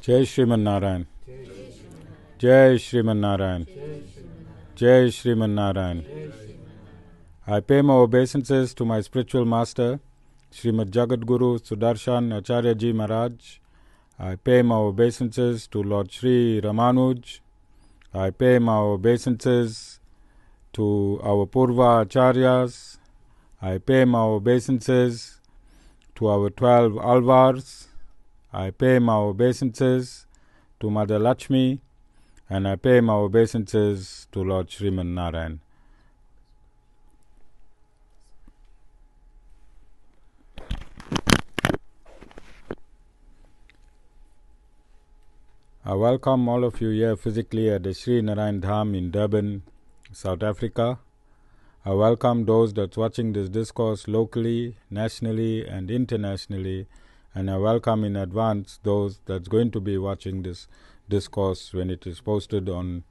Jai Shriman Narayan. Jai Shriman Narayan. Jai Shriman Narayan. I pay my obeisances to my spiritual master, Srimad Jagadguru Sudarshan Acharya Ji Maharaj. I pay my obeisances to Lord Sri Ramanuj. I pay my obeisances to our Purva Acharyas. I pay my obeisances to our 12 Alvars. I pay my obeisances to Mother Lakshmi. And I pay my obeisances to Lord Sriman Narayan. I welcome all of you here physically at the Sri Narayan Dham in Durban, South Africa. I welcome those that's watching this discourse locally, nationally and internationally, and I welcome in advance those that's going to be watching this discourse when it is posted on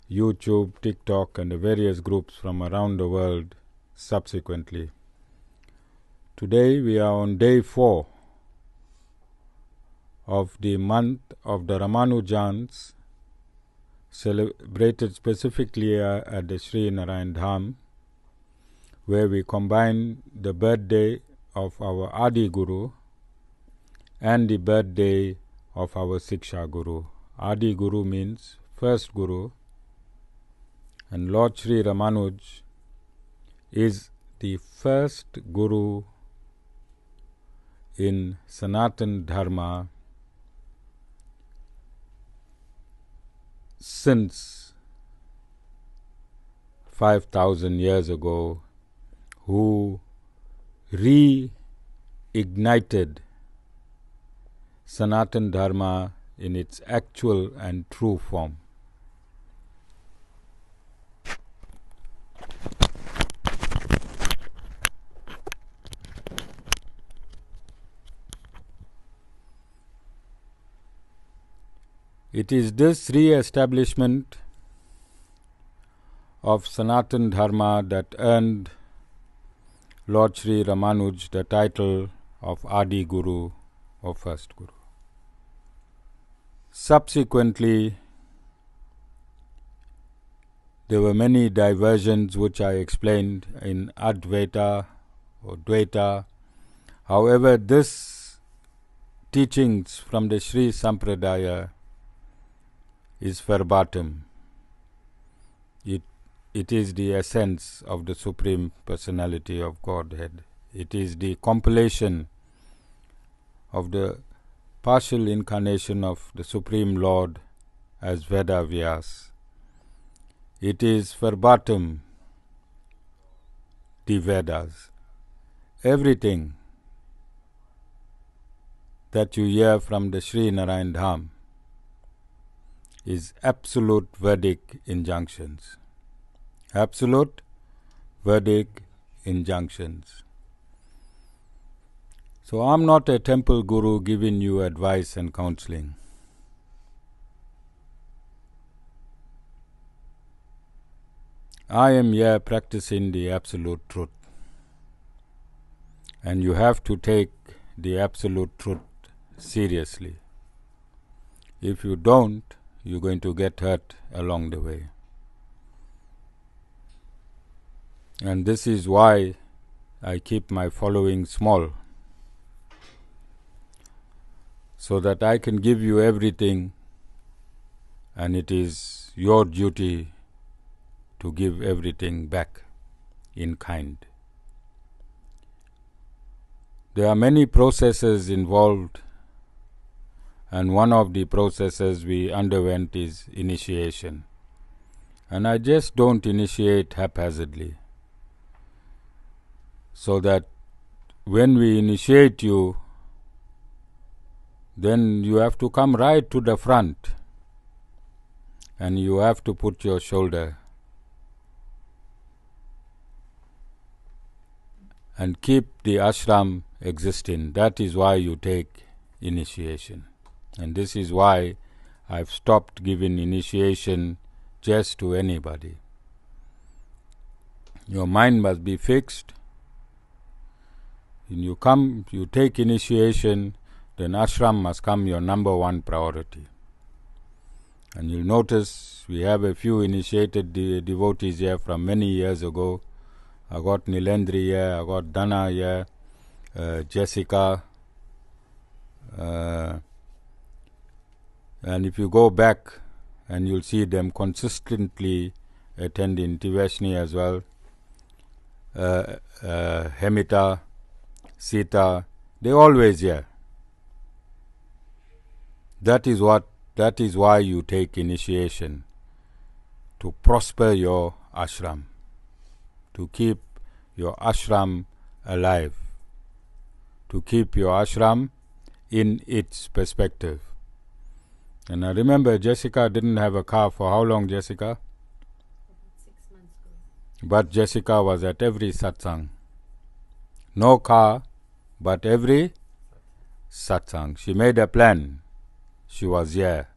YouTube, TikTok and the various groups from around the world subsequently. Today we are on day 4 of the month of the Ramanujans, celebrated specifically at the Sri Narayan Dham, where we combine the birthday of our Adi Guru and the birthday of our Siksha Guru. Adi Guru means first Guru, and Lord Sri Ramanuj is the first Guru in Sanatan Dharma since 5,000 years ago, who reignited Sanatan Dharma in its actual and true form. It is this re-establishment of Sanatan Dharma that earned Lord Sri Ramanuj the title of Adi Guru or First Guru. Subsequently, there were many diversions which I explained in Advaita or Dvaita. However, this teachings from the Sri Sampradaya is verbatim. It is the essence of the Supreme Personality of Godhead. It is the compilation of the partial incarnation of the Supreme Lord as Veda Vyas. It is verbatim the Vedas. Everything that you hear from the Sri Narayan Dham is absolute Vedic injunctions. Absolute Vedic injunctions. So I'm not a temple guru giving you advice and counseling. I am here practicing the absolute truth. And you have to take the absolute truth seriously. If you don't, you're going to get hurt along the way. And this is why I keep my following small, so that I can give you everything, and it is your duty to give everything back in kind. There are many processes involved, and one of the processes we underwent is initiation. And I just don't initiate haphazardly, so that when we initiate you, then you have to come right to the front and you have to put your shoulder and keep the ashram existing. That is why you take initiation. And this is why I've stopped giving initiation just to anybody. Your mind must be fixed. When you come, you take initiation, then ashram must come your number one priority. And you'll notice we have a few initiated devotees here from many years ago. I got Nilendri here, I got Dana here, Jessica. And if you go back, and you'll see them consistently attending Tivashni as well. Hemita, Sita, they're always here. That is why you take initiation, to prosper your ashram, to keep your ashram alive, to keep your ashram in its perspective. And I remember Jessica didn't have a car for how long, Jessica? About 6 months ago. But Jessica was at every satsang. No car, but every satsang. She made a plan. She was here,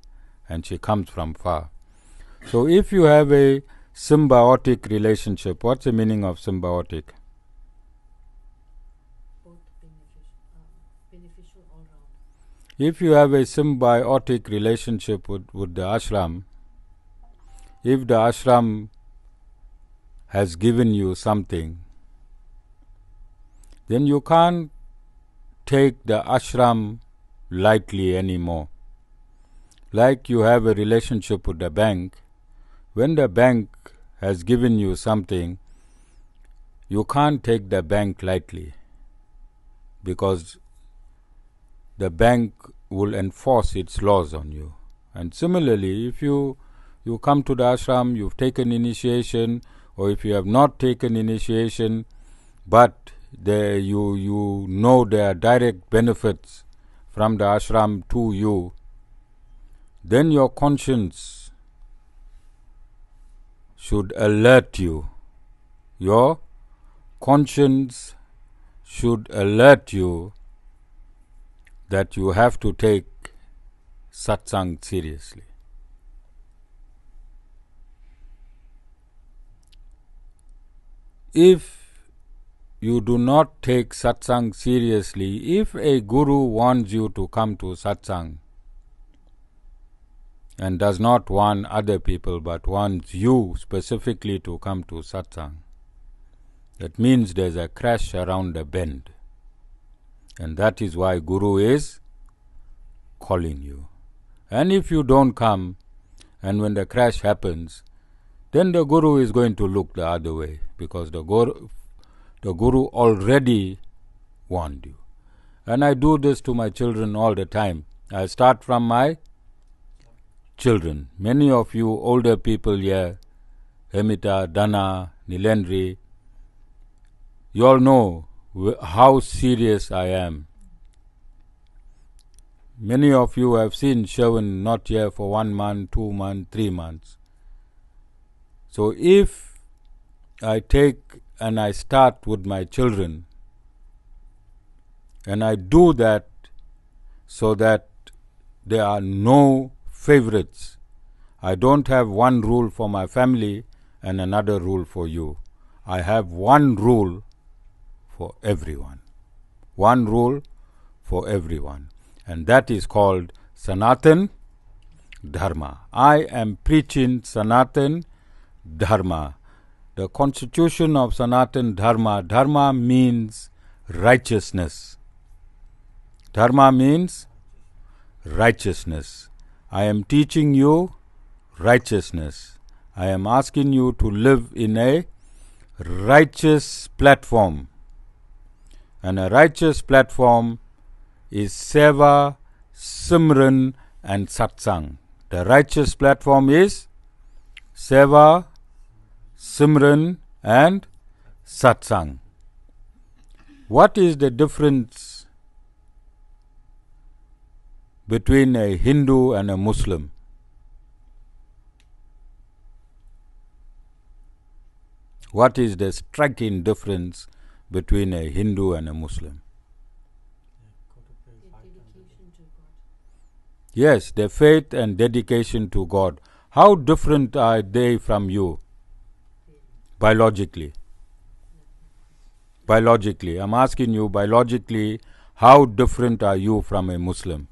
and she comes from far. So if you have a symbiotic relationship, what's the meaning of symbiotic? Both beneficial all round. If you have a symbiotic relationship with the ashram, if the ashram has given you something, then you can't take the ashram lightly anymore. Like you have a relationship with the bank, when the bank has given you something, you can't take the bank lightly, because the bank will enforce its laws on you. And similarly, if you come to the ashram, you've taken initiation, or if you have not taken initiation, but you know there are direct benefits from the ashram to you, then your conscience should alert you. Your conscience should alert you that you have to take satsang seriously. If you do not take satsang seriously, if a guru wants you to come to satsang and does not want other people but wants you specifically to come to satsang, that means there's a crash around the bend. And that is why Guru is calling you. And if you don't come, and when the crash happens, then the Guru is going to look the other way, because the Guru already warned you. And I do this to my children all the time. I start from my children. Many of you older people here, Hemita, Dana, Nilendri, you all know how serious I am. Many of you have seen Sherwin not here for 1 month, 2 months, 3 months. So if I take and I start with my children, and I do that so that there are no favorites, I don't have one rule for my family and another rule for you. I have one rule for everyone. One rule for everyone. And that is called Sanatan Dharma. I am preaching Sanatan Dharma. The constitution of Sanatan Dharma. Dharma means righteousness. Dharma means righteousness. I am teaching you righteousness. I am asking you to live in a righteous platform. And a righteous platform is Seva, Simran and Satsang. The righteous platform is Seva, Simran and Satsang. What is the difference between a Hindu and a Muslim? What is the striking difference between a Hindu and a Muslim? Dedication to God. Yes, their faith and dedication to God. How different are they from you? Biologically. Biologically. I'm asking you, biologically, How different are you from a Muslim?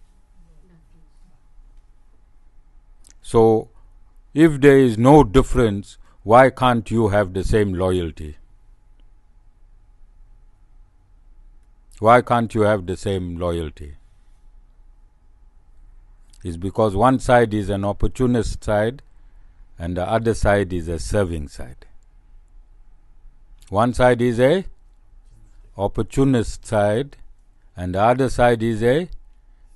So, if there is no difference, why can't you have the same loyalty? Why can't you have the same loyalty? It's because one side is an opportunist side and the other side is a serving side. One side is a opportunist side and the other side is a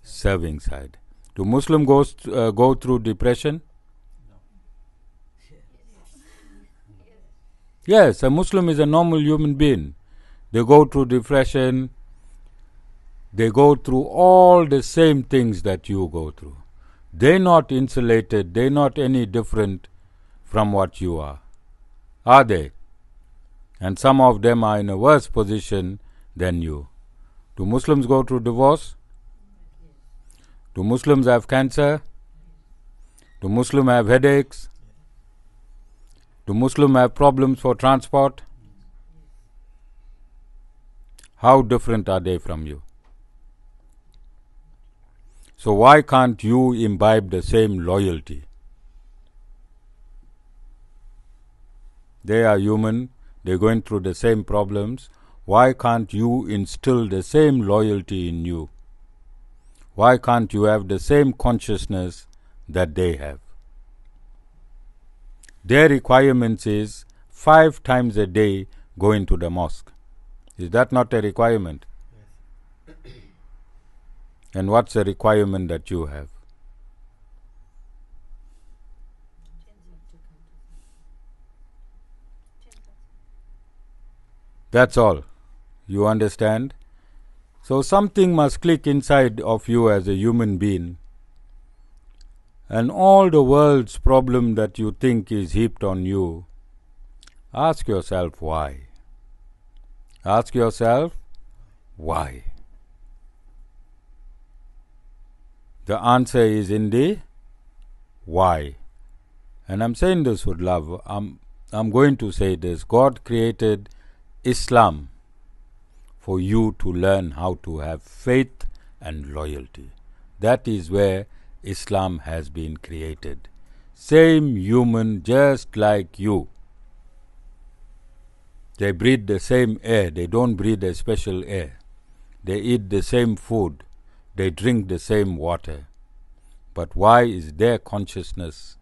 serving side. Do Muslims go through depression? Yes, a Muslim is a normal human being. They go through depression. They go through all the same things that you go through. They're not insulated. They're not any different from what you are they? And some of them are in a worse position than you. Do Muslims go through divorce? Do Muslims have cancer? Do Muslims have headaches? Do Muslims have problems for transport? How different are they from you? So why can't you imbibe the same loyalty? They are human, they're going through the same problems. Why can't you instill the same loyalty in you? Why can't you have the same consciousness that they have? Their requirements is 5 times a day going to the mosque. Is that not a requirement? Yes. And what's the requirement that you have? That's all. You understand? So something must click inside of you as a human being. And all the world's problem that you think is heaped on you, ask yourself why. Ask yourself why. The answer is in the why. And I'm saying this with love. I'm going to say this. God created Islam for you to learn how to have faith and loyalty. That is where Islam has been created. Same human, just like you. They breathe the same air. They don't breathe a special air. They eat the same food. They drink the same water. But why is their consciousness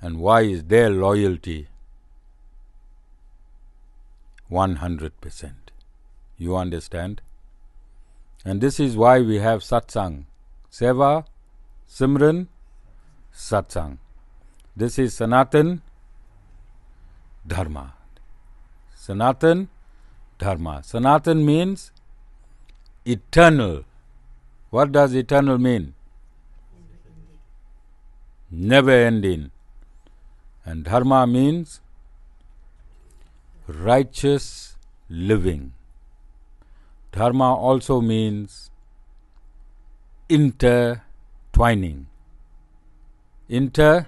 and why is their loyalty 100%? You understand? And this is why we have satsang. Seva, Simran, satsang. This is Sanatan Dharma. Sanatan Dharma. Sanatan means eternal. What does eternal mean? Never ending. And Dharma means righteous living. Dharma also means intertwining. Intertwining.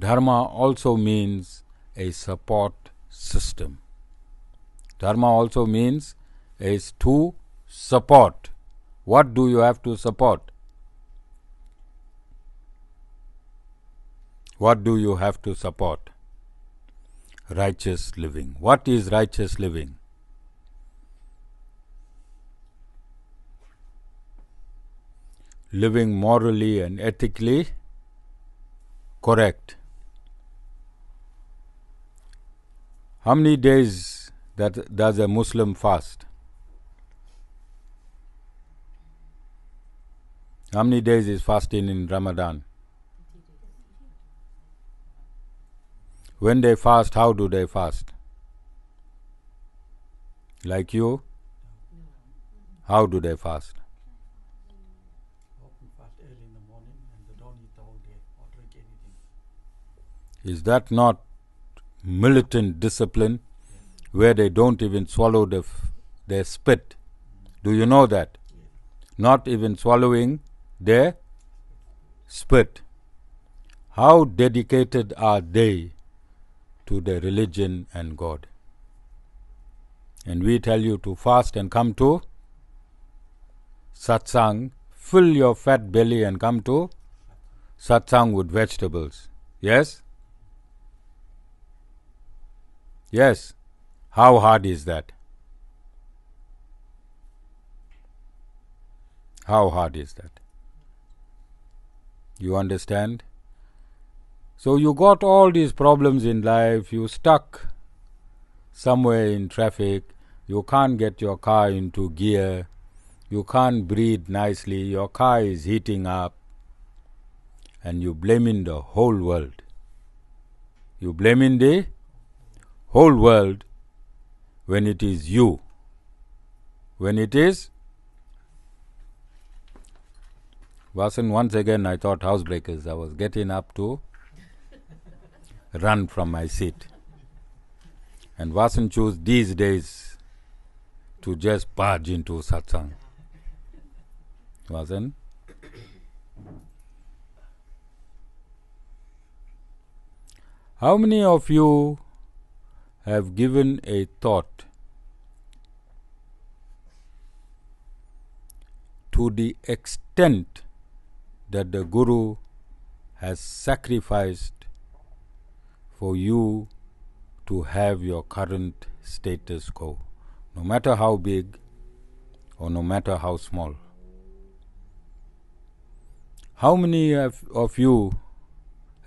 Dharma also means a support system. Dharma also means is to support. What do you have to support? What do you have to support? Righteous living. What is righteous living? Living morally and ethically correct. How many days does a Muslim fast? How many days is fasting in Ramadan? When they fast, how do they fast? Like you? How do they fast? Often fast early in the morning and they don't eat the whole day or drink anything. Is that not militant discipline where they don't even swallow their spit? Do you know that? Not even swallowing their spit. How dedicated are they to their religion and God? And we tell you to fast and come to satsang, fill your fat belly and come to satsang with vegetables. Yes? Yes. How hard is that? How hard is that? You understand? So you got all these problems in life, you stuck somewhere in traffic, you can't get your car into gear, you can't breathe nicely, your car is heating up, and you blaming the whole world. You blaming the whole world when it is you. When it is Vasan, once again I thought housebreakers. I was getting up to run from my seat. And Vasan chose these days to just barge into satsang. Vasan? How many of you have given a thought to the extent that the Guru has sacrificed for you to have your current status quo, no matter how big or no matter how small? How many of you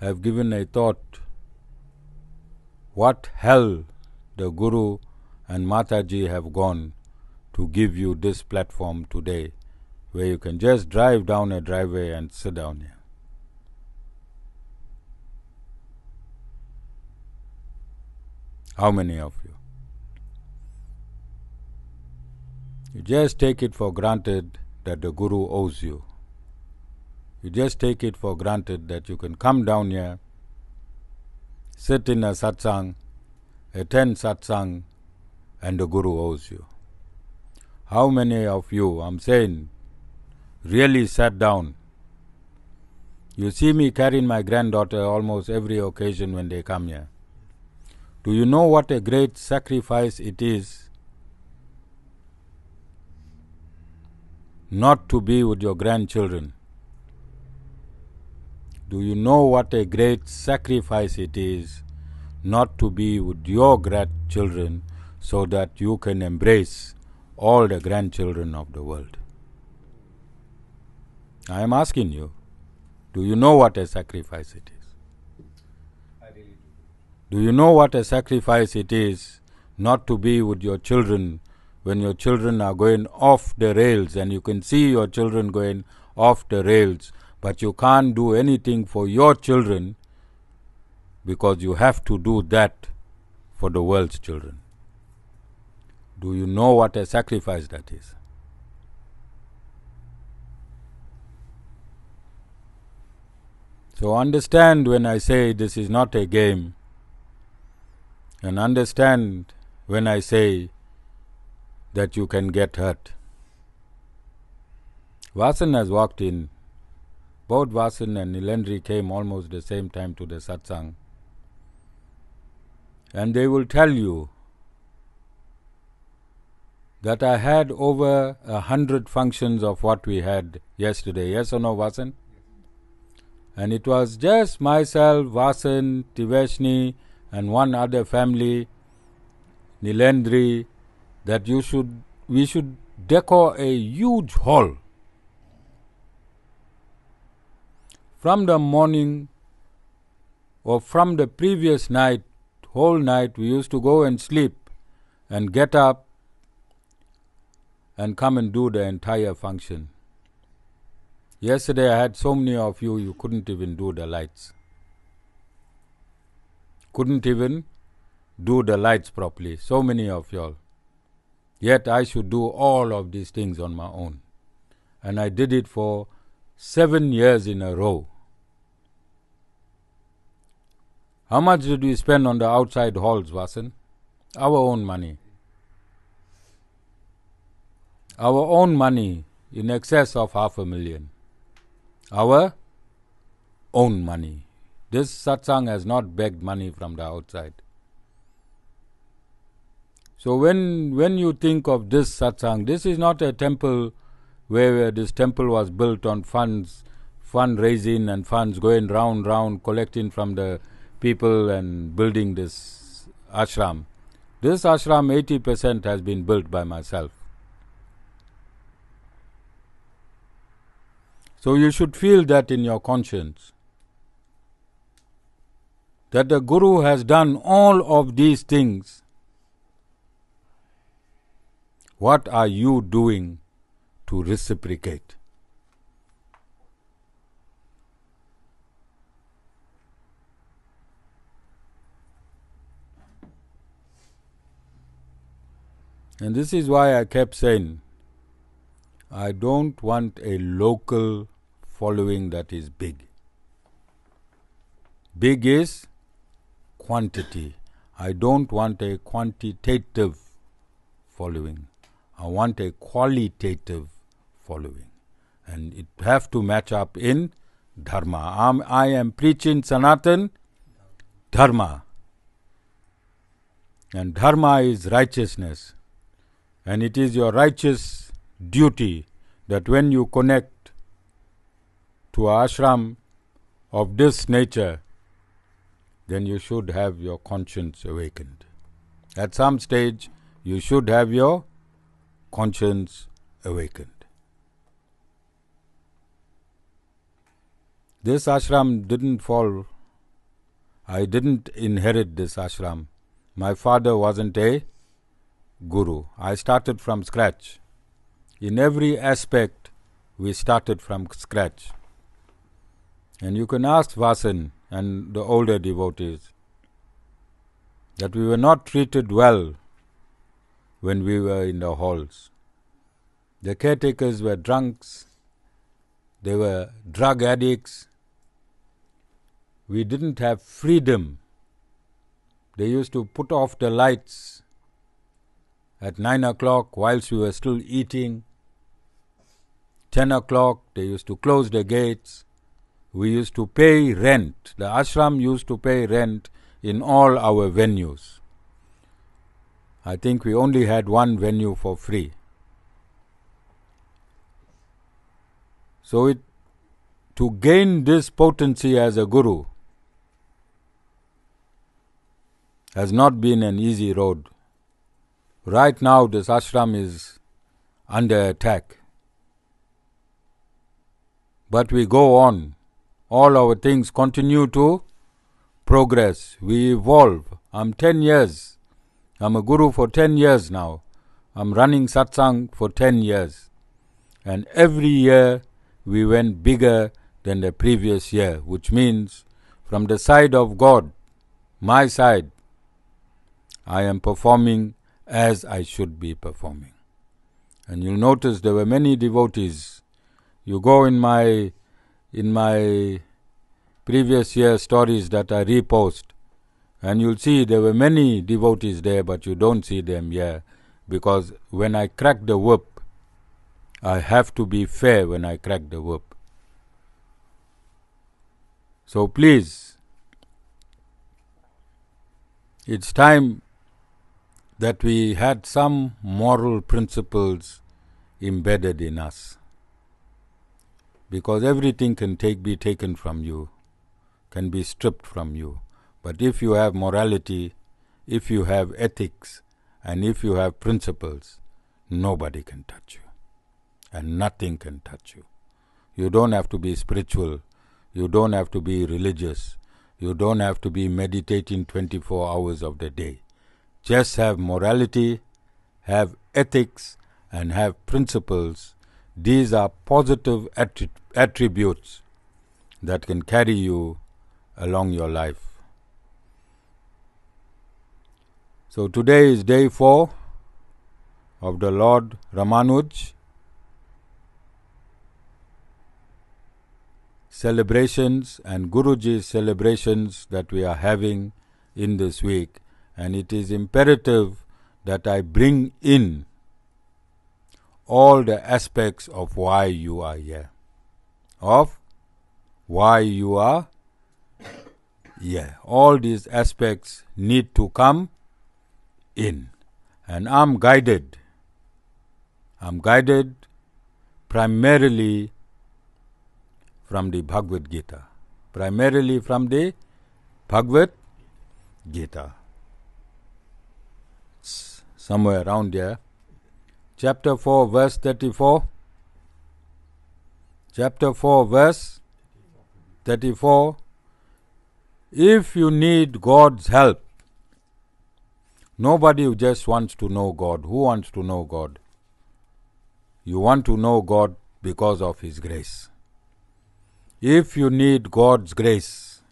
have given a thought what hell the Guru and Mataji have gone to give you this platform today, where you can just drive down a driveway and sit down here? How many of you? You just take it for granted that the Guru owes you. You just take it for granted that you can come down here, sit in a satsang, attend satsang, and the Guru owes you. How many of you, I'm saying, really sat down? You see me carrying my granddaughter almost every occasion when they come here. Do you know what a great sacrifice it is not to be with your grandchildren? Do you know what a great sacrifice it is not to be with your grandchildren so that you can embrace all the grandchildren of the world? I am asking you, do you know what a sacrifice it is? Do you know what a sacrifice it is not to be with your children when your children are going off the rails, and you can see your children going off the rails, but you can't do anything for your children because you have to do that for the world's children? Do you know what a sacrifice that is? So understand when I say this is not a game, and understand when I say that you can get hurt. Vasan has walked in. Both Vasan and Nilendri came almost the same time to the satsang. And they will tell you that I had over 100 functions of what we had yesterday. Yes or no, Vasan? And it was just myself, Vasan, Tiveshni, and one other family, Nilendri, that we should decor a huge hall. From the morning or from the previous night, whole night, we used to go and sleep and get up and come and do the entire function. Yesterday I had so many of you, you couldn't even do the lights. Couldn't even do the lights properly. So many of y'all. Yet I should do all of these things on my own. And I did it for 7 years in a row. How much did we spend on the outside halls, Vasan? Our own money. Our own money in excess of $500,000. Our own money. This satsang has not begged money from the outside. So when you think of this satsang, this is not a temple where this temple was built on fundraising and funds going round, collecting from the people and building this ashram. This ashram, 80% has been built by myself. So you should feel that in your conscience, that the Guru has done all of these things. What are you doing to reciprocate? And this is why I kept saying, I don't want a local following that is big. Big is quantity. I don't want a quantitative following. I want a qualitative following. And it have to match up in Dharma. I am preaching Sanatan Dharma. And Dharma is righteousness. And it is your righteous duty that when you connect to an ashram of this nature, then you should have your conscience awakened. At some stage, you should have your conscience awakened. This ashram didn't fall. I didn't inherit this ashram. My father wasn't a guru. I started from scratch. In every aspect, we started from scratch. And you can ask Vasan and the older devotees that we were not treated well when we were in the halls. The caretakers were drunks, they were drug addicts. We didn't have freedom. They used to put off the lights at 9 o'clock whilst we were still eating. 10 o'clock, they used to close the gates. We used to pay rent. The ashram used to pay rent in all our venues. I think we only had one venue for free. So to gain this potency as a guru has not been an easy road. Right now, this ashram is under attack. But we go on. All our things continue to progress. We evolve. I'm 10 years. I'm a guru for 10 years now. I'm running satsang for 10 years. And every year we went bigger than the previous year, which means from the side of God, my side, I am performing as I should be performing. And you'll notice there were many devotees. You go in my previous year stories that I repost, and you'll see there were many devotees there, but you don't see them here, because when I crack the whip, I have to be fair when I crack the whip. So please, it's time that we had some moral principles embedded in us. Because everything can be taken from you, can be stripped from you. But if you have morality, if you have ethics, and if you have principles, nobody can touch you. And nothing can touch you. You don't have to be spiritual. You don't have to be religious. You don't have to be meditating 24 hours of the day. Just have morality, have ethics, and have principles. These are positive attributes that can carry you along your life. So today is day 4 of the Lord Ramanuj celebrations and Guruji's celebrations that we are having in this week. And it is imperative that I bring in all the aspects of why you are here. Of why you are here. All these aspects need to come in. And I'm guided primarily from the Bhagavad Gita. Primarily from the Bhagavad Gita. Somewhere around here. Chapter 4, verse 34. Chapter 4, verse 34. If you need God's help, nobody just wants to know God. Who wants to know God? You want to know God because of His grace. If you need God's grace,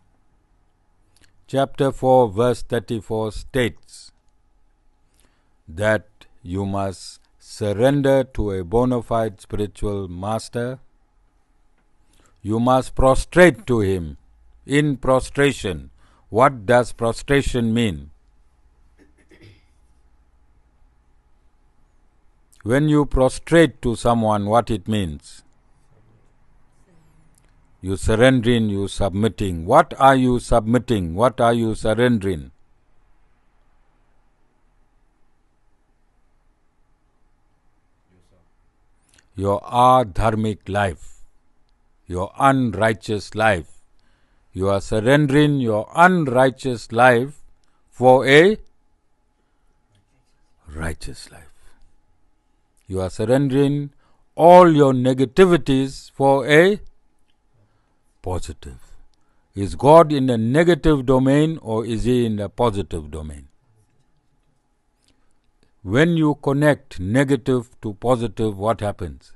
chapter 4, verse 34 states that you must surrender to a bona fide spiritual master. You must prostrate to Him in prostration. What does prostration mean? When you prostrate to someone, what it means? You surrendering, you submitting. What are you submitting? What are you surrendering? Your adharmic life, your unrighteous life. You are surrendering your unrighteous life for a righteous life. You are surrendering all your negativities for a positive. Is God in the negative domain or is He in the positive domain? When you connect negative to positive, what happens?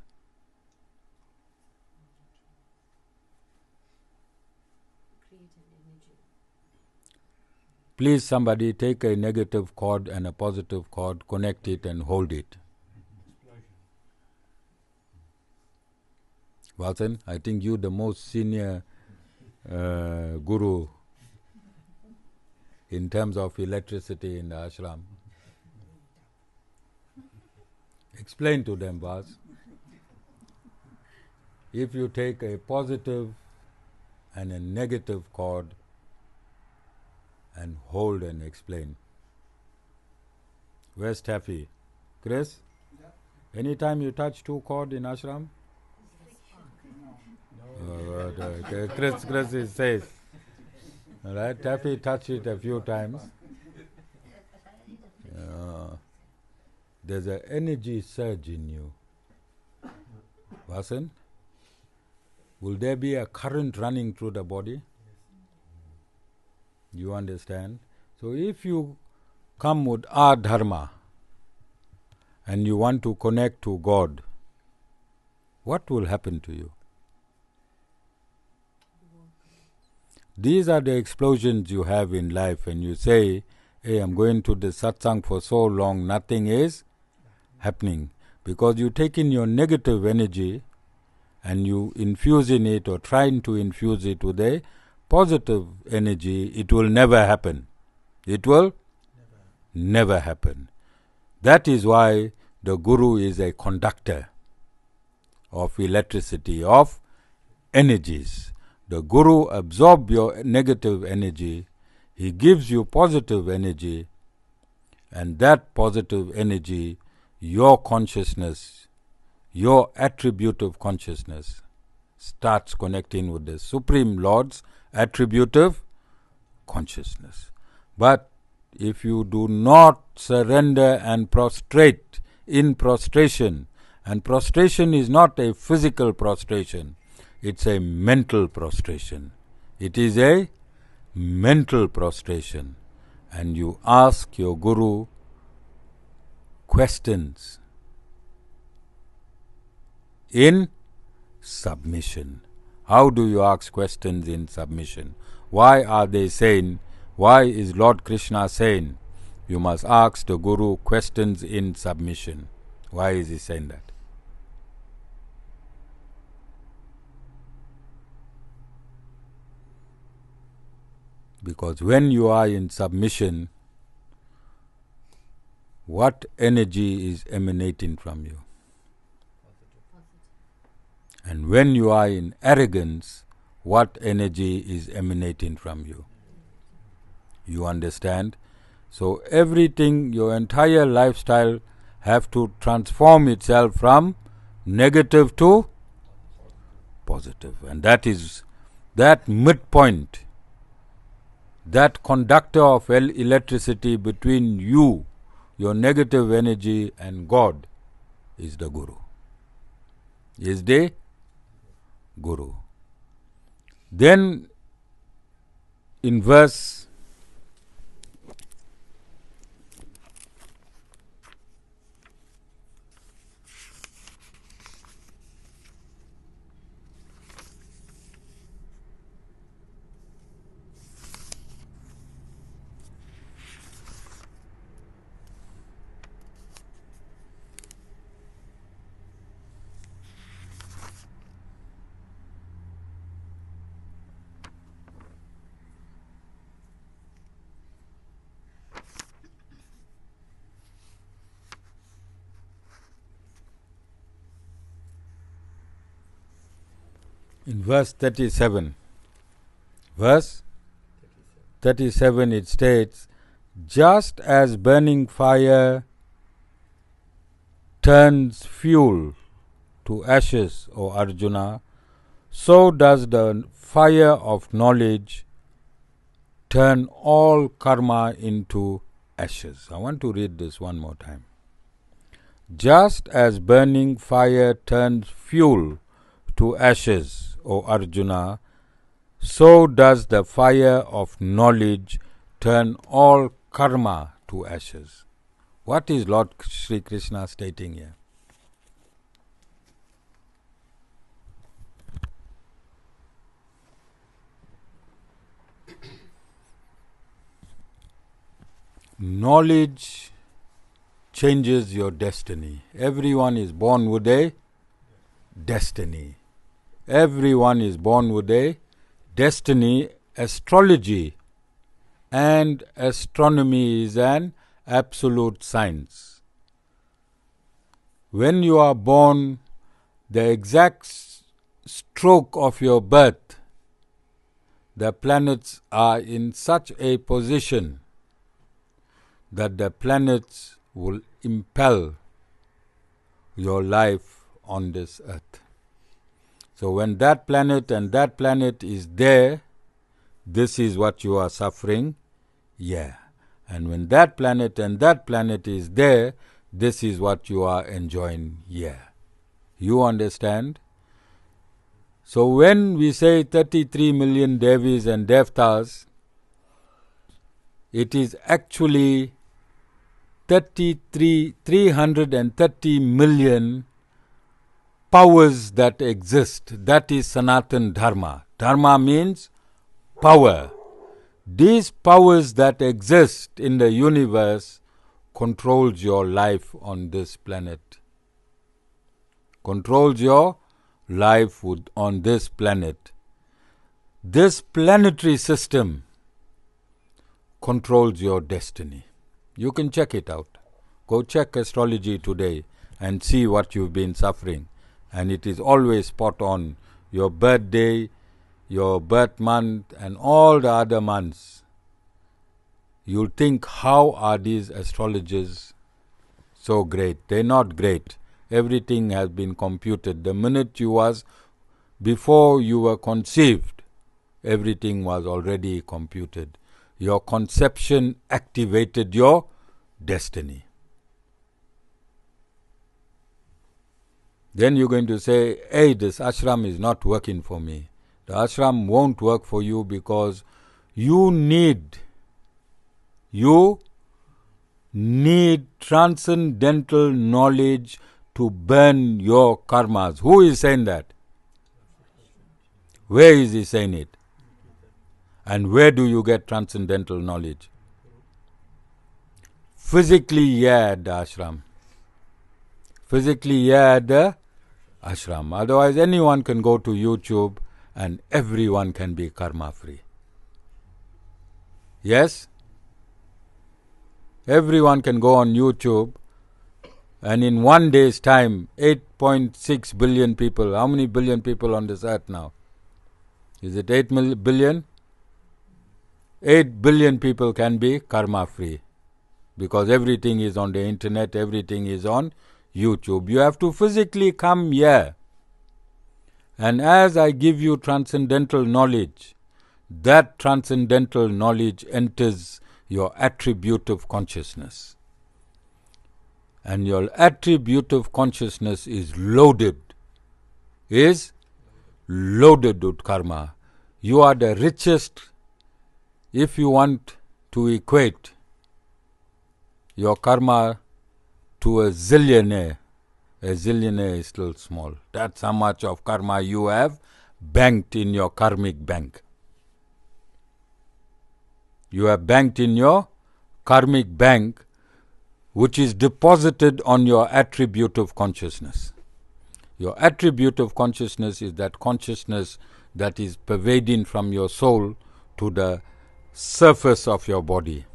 Create an energy. Please somebody take a negative cord and a positive cord, connect it and hold it. Watson, I think you the most senior guru in terms of electricity in the ashram. Explain to them, boss. If you take a positive and a negative cord and hold and explain. Where's Taffy? Chris? Yeah. Anytime you touch two cord in ashram? Chris is safe. Alright, Taffy touched it a few times. There's an energy surge in you. Vasan, will there be a current running through the body? You understand? So if you come with our dharma and you want to connect to God, what will happen to you? These are the explosions you have in life, and you say, hey, I'm going to the satsang for so long, nothing is happening. Because you take in your negative energy and you infuse in it or trying to infuse it with a positive energy, it will never happen. It will never happen. That is why the Guru is a conductor of electricity, of energies. The Guru absorbs your negative energy, he gives you positive energy, and that positive energy, your consciousness, your attributive consciousness, starts connecting with the Supreme Lord's attributive consciousness. But if you do not surrender and prostrate in prostration, and prostration is not a physical prostration, it's a mental prostration. It is a mental prostration. And you ask your Guru questions in submission. How do you ask questions in submission? Why are they saying, why is Lord Krishna saying, you must ask the Guru questions in submission? Why is he saying that? Because when you are in submission, what energy is emanating from you? And when you are in arrogance, what energy is emanating from you? You understand? So everything, your entire lifestyle have to transform itself from negative to positive. And that is that midpoint, that conductor of electricity between you, your negative energy, and God is the Guru. Is the Guru. Then in verse in verse 37, verse 37 it states, just as burning fire turns fuel to ashes, O Arjuna, so does the fire of knowledge turn all karma into ashes. I want to read this one more time. Just as burning fire turns fuel to ashes, O Arjuna, so does the fire of knowledge turn all karma to ashes. What is Lord Sri Krishna stating here? Knowledge changes your destiny. Everyone is born with a destiny. Everyone is born with a destiny. Astrology and astronomy is an absolute science. When you are born, the exact stroke of your birth, the planets are in such a position that the planets will impel your life on this earth. So when that planet and that planet is there, this is what you are suffering, yeah. And when that planet and that planet is there, this is what you are enjoying, yeah. You understand? So when we say 33 million Devis and Devtas, it is actually 330 million powers that exist. That is Sanatan Dharma. Dharma means power. These powers that exist in the universe controls your life on this planet. Controls your life on this planet. This planetary system controls your destiny. You can check it out. Go check astrology today and see what you've been suffering. And it is always spot on. Your birthday, your birth month, and all the other months. You'll think, how are these astrologers so great? They're not great. Everything has been computed. The minute before you were conceived, everything was already computed. Your conception activated your destiny. Then you're going to say, hey, this ashram is not working for me. The ashram won't work for you because you need transcendental knowledge to burn your karmas. Who is saying that? Where is he saying it? And where do you get transcendental knowledge? Physically, yeah, at the ashram. Physically, yeah, at the ashram. Otherwise, anyone can go to YouTube and everyone can be karma free. Yes? Everyone can go on YouTube and in one day's time, 8.6 billion people. How many billion people on this earth now? Is it 8 billion? 8 billion people can be karma free. because everything is on the internet, everything is on YouTube. You have to physically come here. And as I give you transcendental knowledge, that transcendental knowledge enters your attributive consciousness. And your attributive consciousness is loaded with karma. You are the richest. If you want to equate your karma to a zillionaire is still small. That's how much of karma you have banked in your karmic bank. You have banked in your karmic bank, which is deposited on your attributive consciousness. Your attributive consciousness is that consciousness that is pervading from your soul to the surface of your body.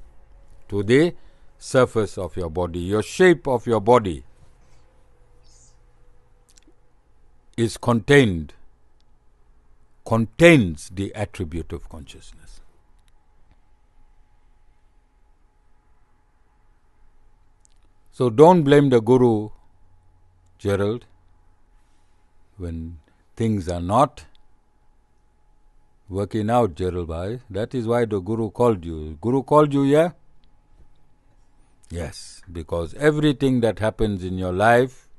To the surface of your body. Your shape of your body is contains the attributive consciousness. So don't blame the Guru, Gerald, when things are not working out, Gerald bhai. That is why the Guru called you. Guru called you here? Yes, because everything that happens in your life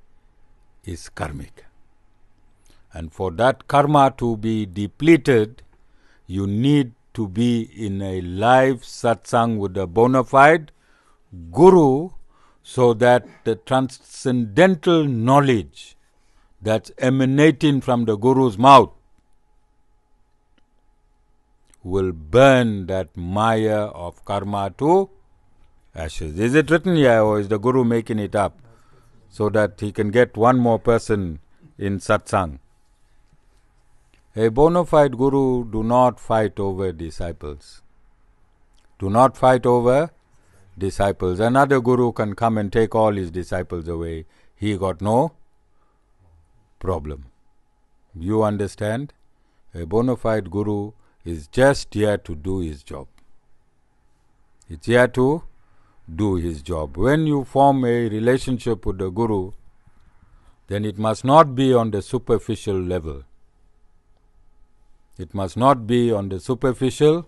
is karmic. And for that karma to be depleted, you need to be in a live satsang with a bona fide Guru, so that the transcendental knowledge that's emanating from the Guru's mouth will burn that maya of karma to ashes. Is it written here, or is the Guru making it up so that he can get one more person in satsang? A bona fide Guru do not fight over disciples. Do not fight over disciples. Another Guru can come and take all his disciples away. He got no problem. You understand? A bona fide Guru is just here to do his job. It's here to do his job. When you form a relationship with the Guru, then it must not be on the superficial level. It must not be on the superficial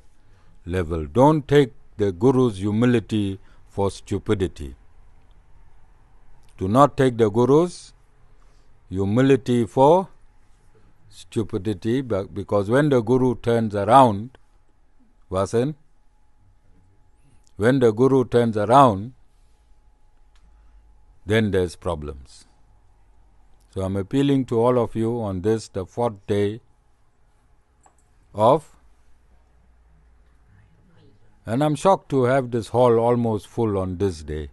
level. Don't take the Guru's humility for stupidity. Do not take the Guru's humility for stupidity, because when the Guru turns around, Vasan, when the Guru turns around, then there's problems. So I'm appealing to all of you on this, the 4th day of, and I'm shocked to have this hall almost full on this day,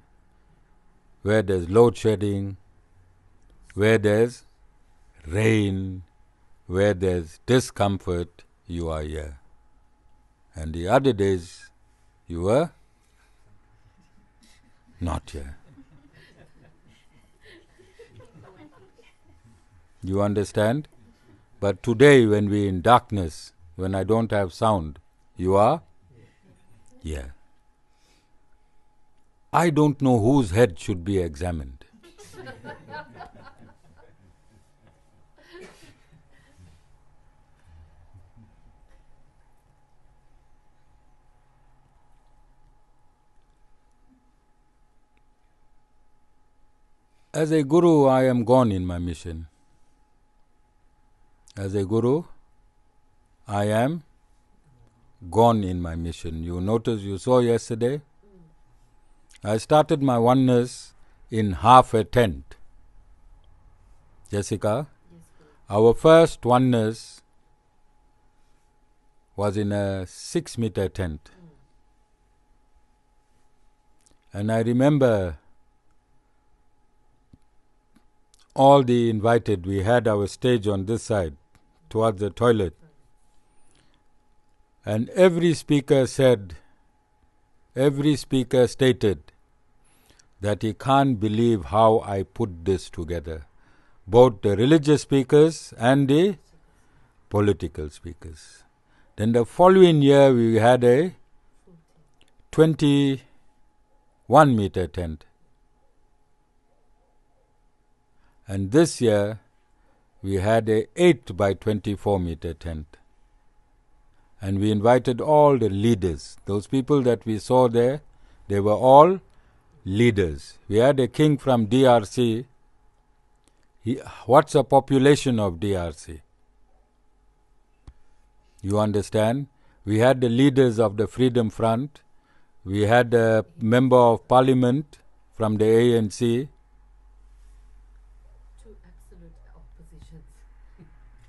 where there's load shedding, where there's rain, where there's discomfort, you are here. And the other days, you were not here. You understand? But today, when we're in darkness, when I don't have sound, you are here. I don't know whose head should be examined. As a Guru, I am gone in my mission. As a Guru, I am gone in my mission. You notice, you saw yesterday, I started my oneness in half a tent. Jessica, our first oneness was in a 6-meter tent. And I remember all the invited, we had our stage on this side, towards the toilet. And every speaker stated that he can't believe how I put this together. Both the religious speakers and the political speakers. Then the following year we had a 20 1 meter tent. And this year we had a 8 by 24 meter tent. And we invited all the leaders. Those people that we saw there, they were all leaders. We had a king from DRC. What's the population of DRC? You understand? We had the leaders of the Freedom Front. We had a member of parliament from the ANC. Two absolute oppositions.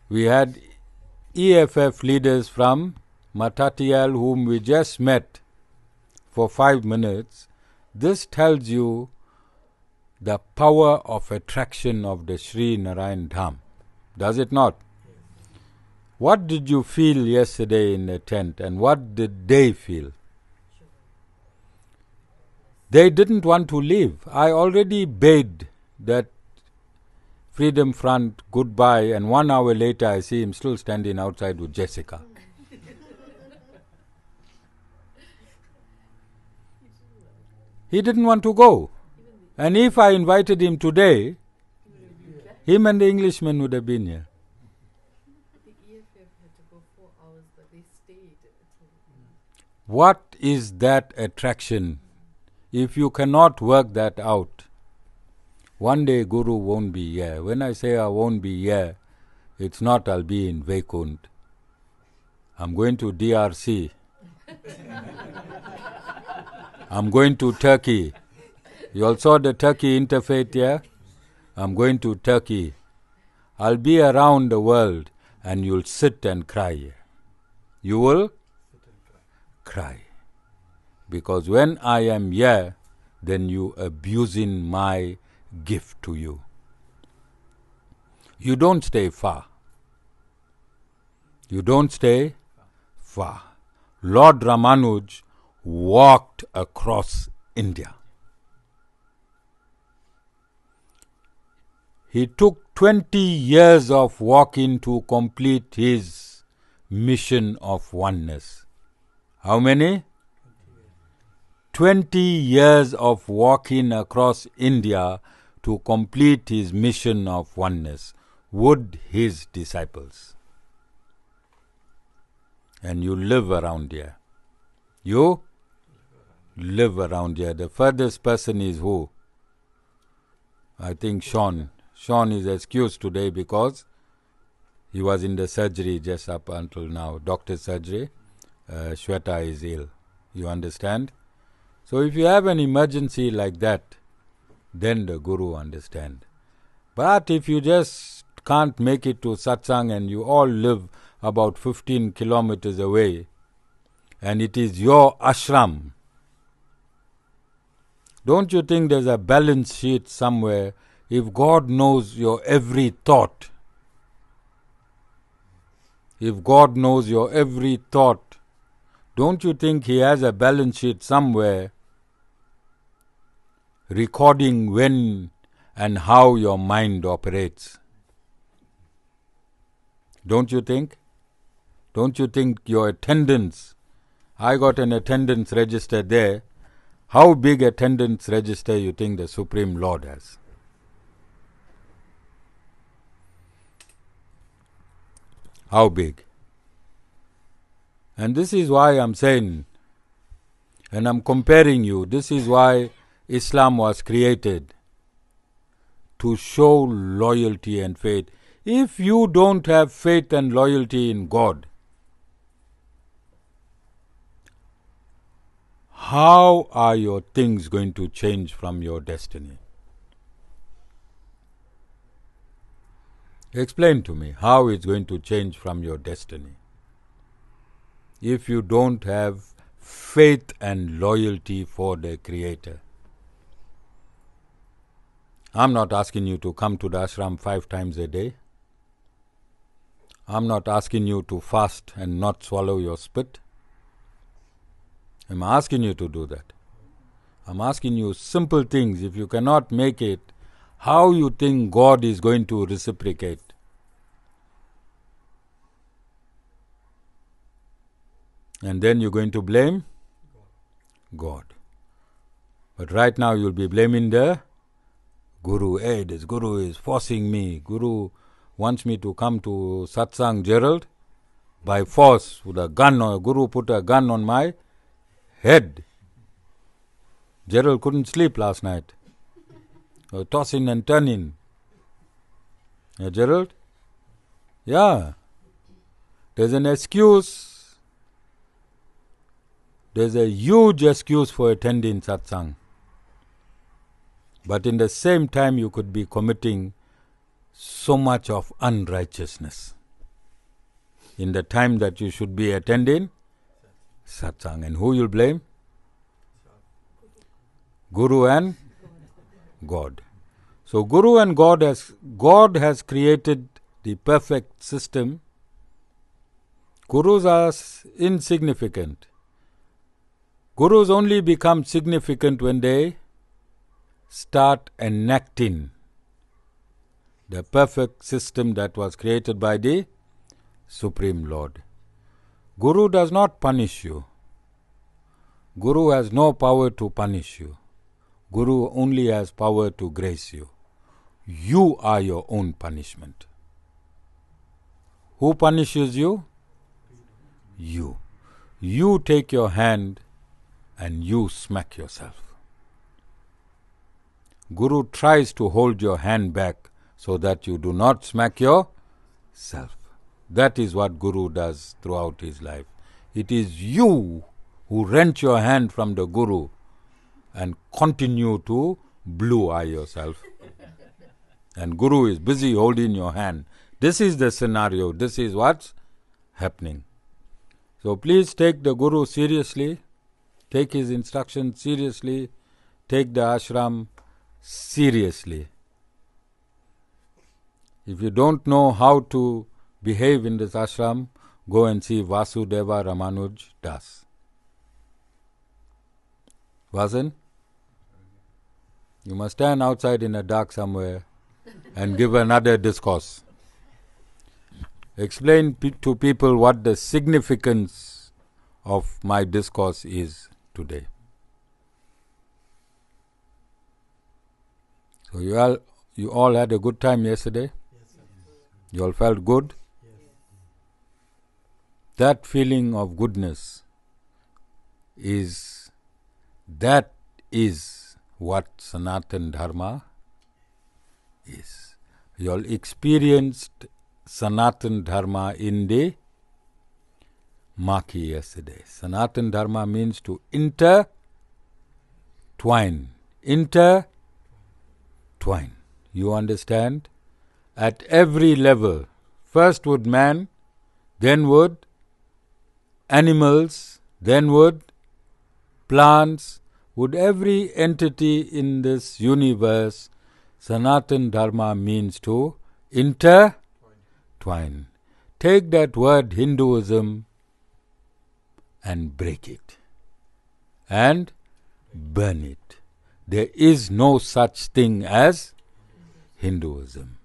We had EFF leaders from Matatiel, whom we just met for 5 minutes. This tells you the power of attraction of the Sri Narayan Dham. Does it not? What did you feel yesterday in the tent, and what did they feel? They didn't want to leave. I already bade that Freedom Front goodbye, and 1 hour later I see him still standing outside with Jessica. He didn't want to go. And if I invited him today, him and the Englishman would have been here. The EFF had to go 4 hours, but they stayed. What is that attraction? If you cannot work that out, one day Guru won't be here. When I say I won't be here, it's not I'll be in Vaikund. I'm going to DRC. I'm going to Turkey. You all saw the Turkey Interfaith here? I'm going to Turkey. I'll be around the world and you'll sit and cry. You will cry. Because when I am here, then you abusing my gift to you. You don't stay far. You don't stay far. Lord Ramanuj walked across India. He took 20 years of walking to complete his mission of oneness. How many? 20 years of walking across India to complete his mission of oneness. Would his disciples? And you live around here. You live around here. The furthest person is who? I think Sean. Sean is excused today because he was in the surgery just up until now. Doctor's surgery. Shweta is ill. You understand? So if you have an emergency like that, then the Guru understand. But if you just can't make it to satsang and you all live about 15 kilometers away, and it is your ashram, don't you think there's a balance sheet somewhere? If God knows your every thought, if God knows your every thought, don't you think He has a balance sheet somewhere recording when and how your mind operates? Don't you think? Don't you think your attendance, I got an attendance register there. How big attendance register you think the Supreme Lord has? How big? And this is why I'm saying, and I'm comparing you, this is why Islam was created, to show loyalty and faith. If you don't have faith and loyalty in God, how are your things going to change from your destiny? Explain to me how it's going to change from your destiny if you don't have faith and loyalty for the Creator. I'm not asking you to come to the ashram 5 times a day. I'm not asking you to fast and not swallow your spit. I'm asking you to do that. I'm asking you simple things. If you cannot make it, how you think God is going to reciprocate? And then you're going to blame God. But right now you'll be blaming the Guru. Hey, this Guru is forcing me. Guru wants me to come to satsang, Gerald, by force with a gun, or Guru put a gun on my head. Gerald couldn't sleep last night. Tossing and turning. Yeah, Gerald? Yeah. There's an excuse. There's a huge excuse for attending satsang. But in the same time, you could be committing so much of unrighteousness in the time that you should be attending satsang. And who you'll blame? Guru and God. So Guru and God has created the perfect system. Gurus are insignificant. Gurus only become significant when they start enacting the perfect system that was created by the Supreme Lord. Guru does not punish you. Guru has no power to punish you. Guru only has power to grace you. You are your own punishment. Who punishes you? You. You take your hand and you smack yourself. Guru tries to hold your hand back so that you do not smack yourself. That is what Guru does throughout his life. It is you who wrench your hand from the Guru and continue to blue eye yourself. And Guru is busy holding your hand. This is the scenario. This is what's happening. So please take the Guru seriously. Take his instructions seriously. Take the ashram seriously. If you don't know how to behave in this ashram, go and see Vasudeva Ramanuj Das. Vasan? You must stand outside in the dark somewhere and give another discourse. Explain to people what the significance of my discourse is today. So you all had a good time yesterday? Yes, sir. You all felt good? Yes. That feeling of goodness is what Sanatan Dharma is. You all experienced Sanatan Dharma in the Maki yesterday. Sanatan Dharma means to intertwine. You understand? At every level. First would man, then would animals, then would plants, would every entity in this universe. Sanatan Dharma means to intertwine. Take that word Hinduism and break it and burn it. There is no such thing as Hinduism.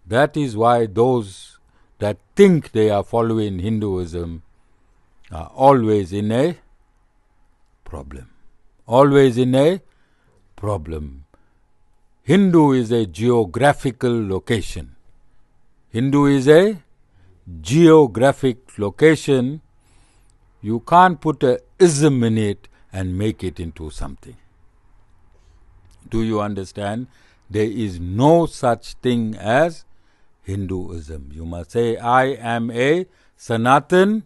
That is why those that think they are following Hinduism are always in a problem. Always in a problem. Hindu is a geographical location. Hindu is a geographic location. You can't put a ism in it and make it into something. Do you understand? There is no such thing as Hinduism. You must say, I am a Sanatan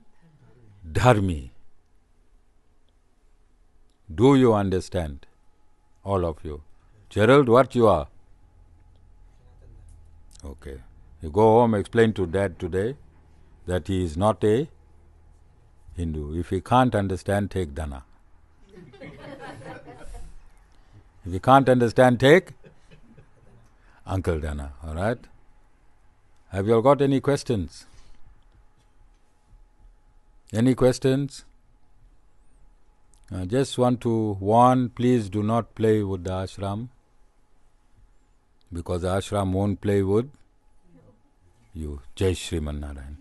Dharmi. Do you understand? All of you. Gerald, what you are? Okay. You go home, explain to Dad today that he is not a Hindu. If he can't understand, take Dana. If you can't understand, take Uncle Dana. All right? Have you all got any questions? Any questions? I just want to warn, please do not play with the ashram, because the ashram won't play with you. Jai Shriman Narayan.